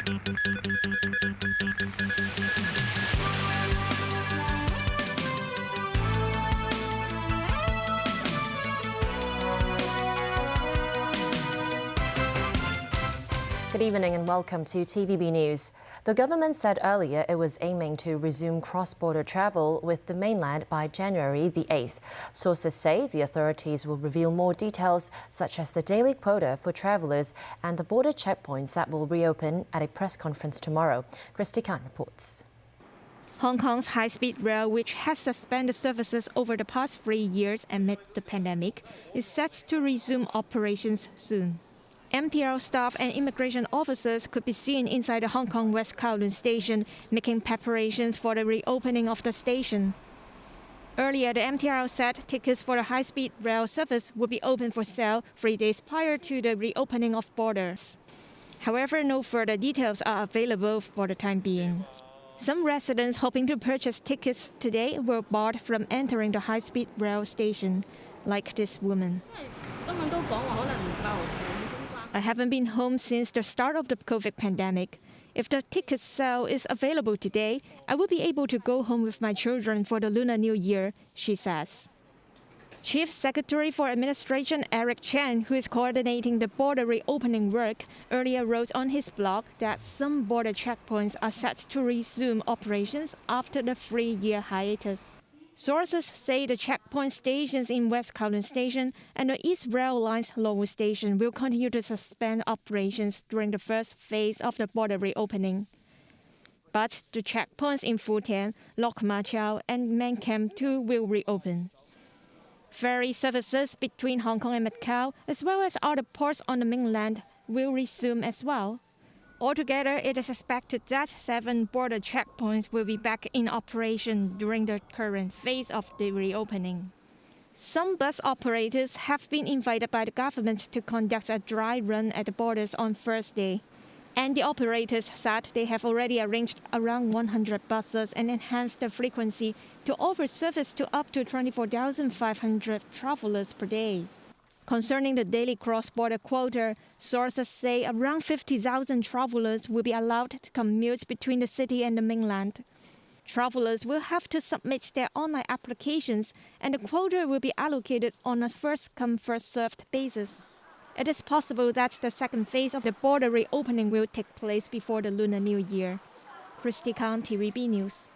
Good evening and welcome to TVB News. The government said earlier it was aiming to resume cross-border travel with the mainland by January the 8th. Sources say the authorities will reveal more details, such as the daily quota for travellers and the border checkpoints that will reopen at a press conference tomorrow. Christy Khan reports. Hong Kong's high-speed rail, which has suspended services over the past 3 years amid the pandemic, is set to resume operations soon. MTR staff and immigration officers could be seen inside the Hong Kong West Kowloon station, making preparations for the reopening of the station. Earlier, the MTR said tickets for the high-speed rail service would be open for sale 3 days prior to the reopening of borders. However, no further details are available for the time being. Some residents hoping to purchase tickets today were barred from entering the high-speed rail station, like this woman. I haven't been home since the start of the COVID pandemic. If the ticket sale is available today, I will be able to go home with my children for the Lunar New Year, she says. Chief Secretary for Administration Eric Chen, who is coordinating the border reopening work, earlier wrote on his blog that some border checkpoints are set to resume operations after the 3-year hiatus. Sources say the checkpoint stations in West Kowloon Station and the East Rail Line's Lowu Station will continue to suspend operations during the first phase of the border reopening. But the checkpoints in Fu Tian, Lok Ma Chau and Man Kam too will reopen. Ferry services between Hong Kong and Macau, as well as other ports on the mainland, will resume as well. Altogether, it is expected that 7 border checkpoints will be back in operation during the current phase of the reopening. Some bus operators have been invited by the government to conduct a dry run at the borders on Thursday. And the operators said they have already arranged around 100 buses and enhanced the frequency to offer service to up to 24,500 travelers per day. Concerning the daily cross-border quota, sources say around 50,000 travelers will be allowed to commute between the city and the mainland. Travelers will have to submit their online applications, and the quota will be allocated on a first-come, first-served basis. It is possible that the second phase of the border reopening will take place before the Lunar New Year. Christy Khan, TVB News.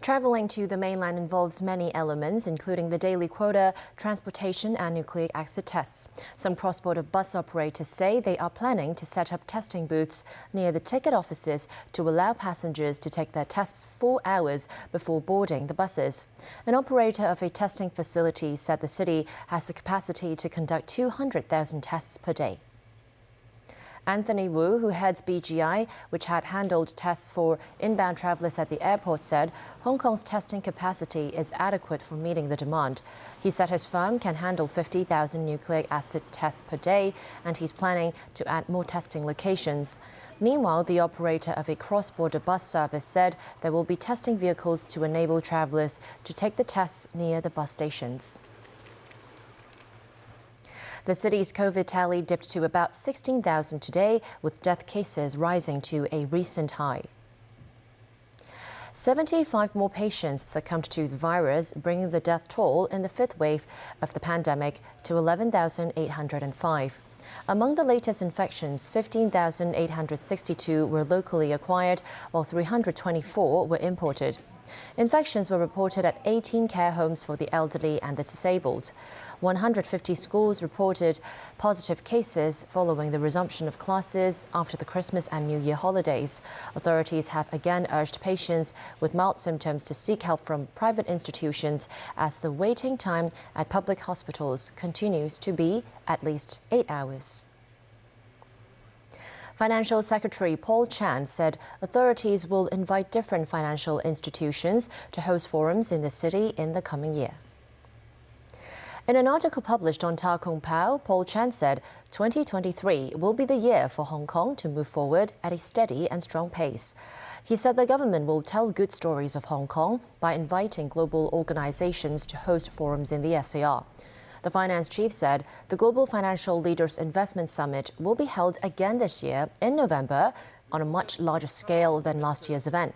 Travelling to the mainland involves many elements, including the daily quota, transportation and nucleic acid tests. Some cross-border bus operators say they are planning to set up testing booths near the ticket offices to allow passengers to take their tests 4 hours before boarding the buses. An operator of a testing facility said the city has the capacity to conduct 200,000 tests per day. Anthony Wu, who heads BGI, which had handled tests for inbound travellers at the airport, said Hong Kong's testing capacity is adequate for meeting the demand. He said his firm can handle 50,000 nucleic acid tests per day, and he's planning to add more testing locations. Meanwhile, the operator of a cross-border bus service said there will be testing vehicles to enable travellers to take the tests near the bus stations. The city's COVID tally dipped to about 16,000 today, with death cases rising to a recent high. 75 more patients succumbed to the virus, bringing the death toll in the 5th wave of the pandemic to 11,805. Among the latest infections, 15,862 were locally acquired, while 324 were imported. Infections were reported at 18 care homes for the elderly and the disabled. 150 schools reported positive cases following the resumption of classes after the Christmas and New Year holidays. Authorities have again urged patients with mild symptoms to seek help from private institutions, as the waiting time at public hospitals continues to be at least 8 hours. Financial Secretary Paul Chan said authorities will invite different financial institutions to host forums in the city in the coming year. In an article published on Ta Kung Pao, Paul Chan said 2023 will be the year for Hong Kong to move forward at a steady and strong pace. He said the government will tell good stories of Hong Kong by inviting global organizations to host forums in the SAR. The finance chief said the Global Financial Leaders Investment Summit will be held again this year in November on a much larger scale than last year's event.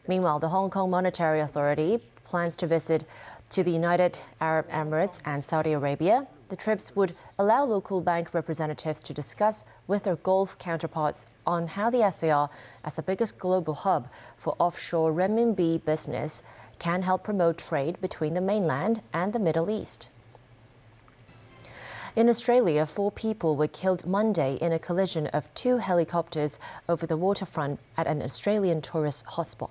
Meanwhile, the Hong Kong Monetary Authority plans to visit to the United Arab Emirates and Saudi Arabia. The trips would allow local bank representatives to discuss with their Gulf counterparts on how the SAR, as the biggest global hub for offshore renminbi business, can help promote trade between the mainland and the Middle East. In Australia, 4 people were killed Monday in a collision of 2 helicopters over the waterfront at an Australian tourist hotspot.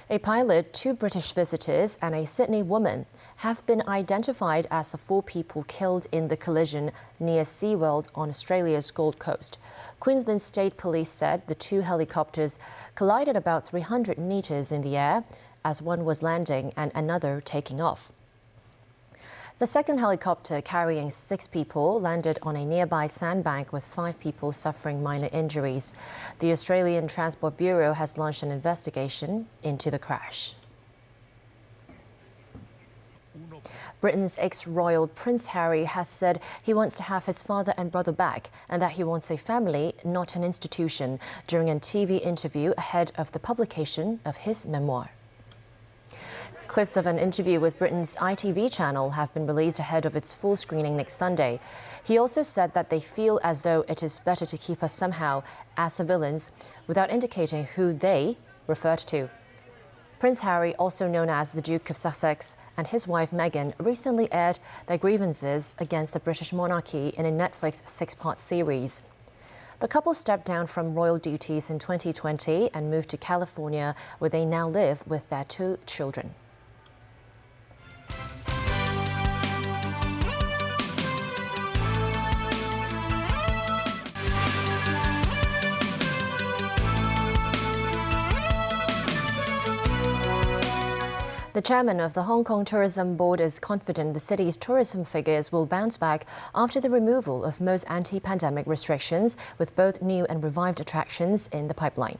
A pilot, 2 British visitors, and a Sydney woman have been identified as the 4 people killed in the collision near SeaWorld on Australia's Gold Coast. Queensland State Police said the 2 helicopters collided about 300 meters in the air as one was landing and another taking off. The second helicopter, carrying 6 people, landed on a nearby sandbank with 5 people suffering minor injuries. The Australian Transport Bureau has launched an investigation into the crash. Britain's ex-royal Prince Harry has said he wants to have his father and brother back and that he wants a family, not an institution, during a TV interview ahead of the publication of his memoir. Clips of an interview with Britain's ITV channel have been released ahead of its full screening next Sunday. He also said that they feel as though it is better to keep us somehow as civilians, without indicating who they referred to. Prince Harry, also known as the Duke of Sussex, and his wife Meghan recently aired their grievances against the British monarchy in a Netflix 6-part series. The couple stepped down from royal duties in 2020 and moved to California, where they now live with their 2 children. The chairman of the Hong Kong Tourism Board is confident the city's tourism figures will bounce back after the removal of most anti-pandemic restrictions, with both new and revived attractions in the pipeline.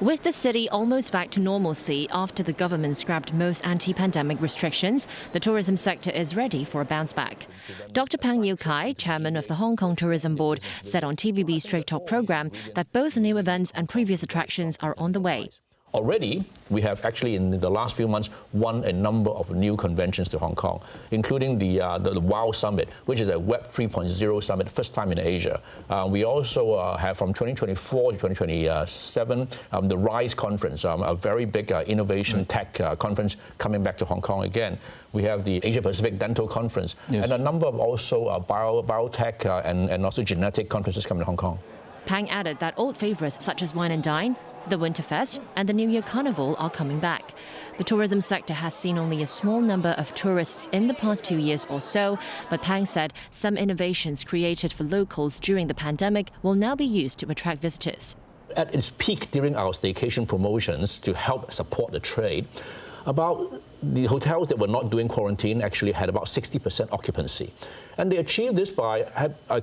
With the city almost back to normalcy after the government scrapped most anti-pandemic restrictions, the tourism sector is ready for a bounce back. Dr. Pang Yiu-kai, chairman of the Hong Kong Tourism Board, said on TVB Straight Talk program that both new events and previous attractions are on the way. Already, we have actually in the last few months won a number of new conventions to Hong Kong, including the WOW Summit, which is a Web 3.0 summit, first time in Asia. We also have from 2024 to 2027 the RISE conference, a very big innovation tech conference coming back to Hong Kong again. We have the Asia Pacific Dental Conference, and a number of also biotech and also genetic conferences coming to Hong Kong. Pang added that old favourites such as Wine and Dine, the Winterfest and the New Year Carnival are coming back. The tourism sector has seen only a small number of tourists in the past 2 years or so, but Pang said some innovations created for locals during the pandemic will now be used to attract visitors. At its peak during our staycation promotions to help support the trade, about the hotels that were not doing quarantine actually had about 60% occupancy. And they achieved this by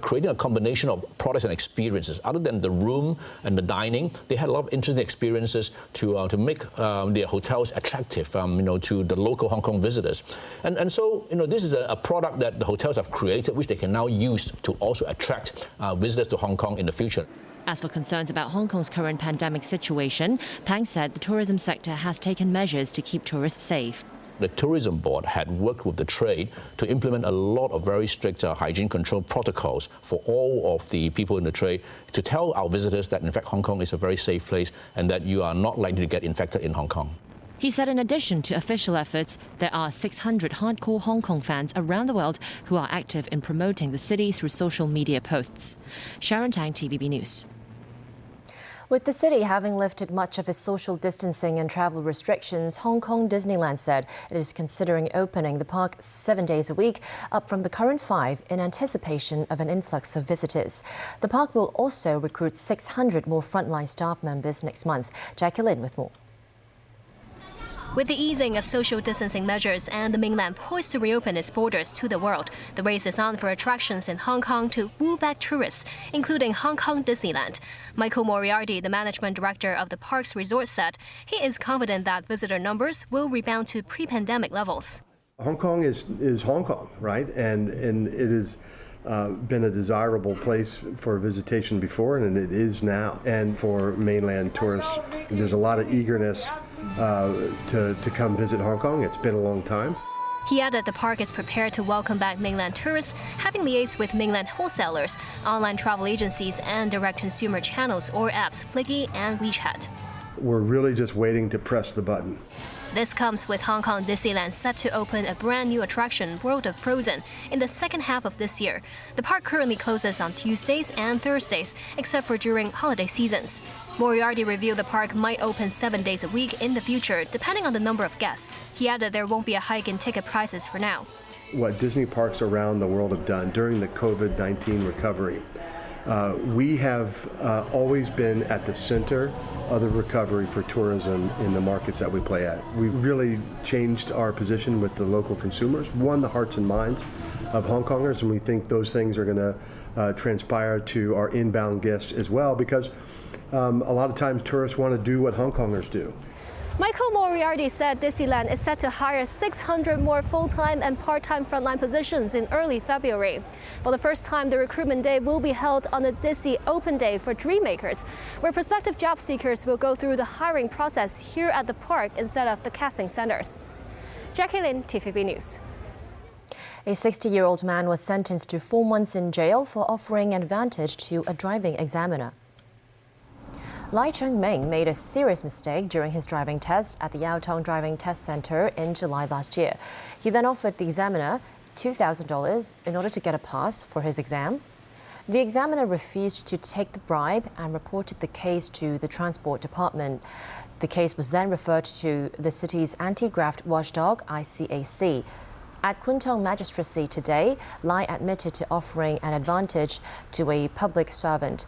creating a combination of products and experiences. Other than the room and the dining, they had a lot of interesting experiences to make their hotels attractive, to the local Hong Kong visitors. And so, this is a product that the hotels have created, which they can now use to also attract visitors to Hong Kong in the future. As for concerns about Hong Kong's current pandemic situation, Pang said the tourism sector has taken measures to keep tourists safe. The Tourism Board had worked with the trade to implement a lot of very strict hygiene control protocols for all of the people in the trade to tell our visitors that, in fact, Hong Kong is a very safe place and that you are not likely to get infected in Hong Kong. He said in addition to official efforts, there are 600 hardcore Hong Kong fans around the world who are active in promoting the city through social media posts. Sharon Tang, TVB News. With the city having lifted much of its social distancing and travel restrictions, Hong Kong Disneyland said it is considering opening the park 7 days a week, up from the current 5, in anticipation of an influx of visitors. The park will also recruit 600 more frontline staff members next month. Jackie Lin with more. With the easing of social distancing measures and the mainland poised to reopen its borders to the world, the race is on for attractions in Hong Kong to woo back tourists, including Hong Kong Disneyland. Michael Moriarty, the management director of the park's resort, said he is confident that visitor numbers will rebound to pre-pandemic levels. Hong Kong is Hong Kong, right? And it has been a desirable place for visitation before, and it is now. And for mainland tourists, there's a lot of eagerness to come visit Hong Kong. It's been a long time. He added the park is prepared to welcome back mainland tourists, having liaised with mainland wholesalers, online travel agencies, and direct consumer channels or apps, Fliggy and WeChat. We're really just waiting to press the button. This comes with Hong Kong Disneyland set to open a brand new attraction, World of Frozen, in the second half of this year. The park currently closes on Tuesdays and Thursdays, except for during holiday seasons. Moriarty revealed the park might open 7 days a week in the future, depending on the number of guests. He added there won't be a hike in ticket prices for now. What Disney parks around the world have done during the COVID-19 recovery, we have always been at the center of the recovery for tourism in the markets that we play at. We really changed our position with the local consumers, won the hearts and minds of Hong Kongers, and we think those things are going to transpire to our inbound guests as well, because a lot of times tourists want to do what Hong Kongers do. Michael Moriarty said Disneyland is set to hire 600 more full-time and part-time frontline positions in early February. For the first time, the recruitment day will be held on the Disney Open Day for Dreammakers, where prospective job seekers will go through the hiring process here at the park instead of the casting centers. Jackie Lin, TVB News. A 60-year-old man was sentenced to 4 months in jail for offering advantage to a driving examiner. Lai Cheng-ming made a serious mistake during his driving test at the Yau Tong Driving Test Center in July last year. He then offered the examiner $2,000 in order to get a pass for his exam. The examiner refused to take the bribe and reported the case to the Transport Department. The case was then referred to the city's anti-graft watchdog, ICAC. At Kwun Tong Magistracy today, Lai admitted to offering an advantage to a public servant.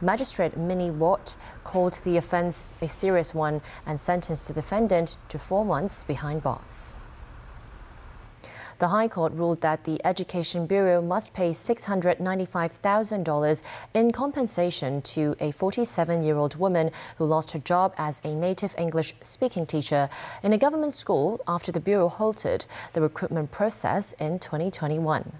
Magistrate Minnie Watt called the offence a serious one and sentenced the defendant to 4 months behind bars. The High Court ruled that the Education Bureau must pay $695,000 in compensation to a 47-year-old woman who lost her job as a native English-speaking teacher in a government school after the Bureau halted the recruitment process in 2021.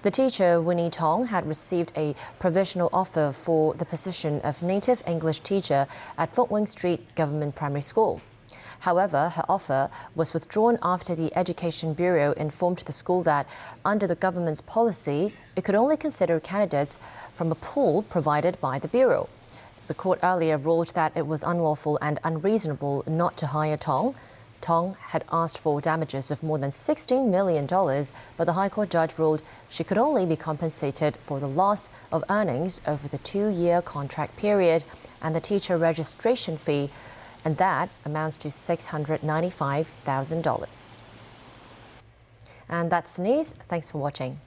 The teacher, Winnie Tong, had received a provisional offer for the position of native English teacher at Fuk Wing Street Government Primary School. However, her offer was withdrawn after the Education Bureau informed the school that, under the government's policy, it could only consider candidates from a pool provided by the Bureau. The court earlier ruled that it was unlawful and unreasonable not to hire Tong. Tong had asked for damages of more than $16 million, but the High Court judge ruled she could only be compensated for the loss of earnings over the 2-year contract period and the teacher registration fee, and that amounts to $695,000. And that's the news. Thanks for watching.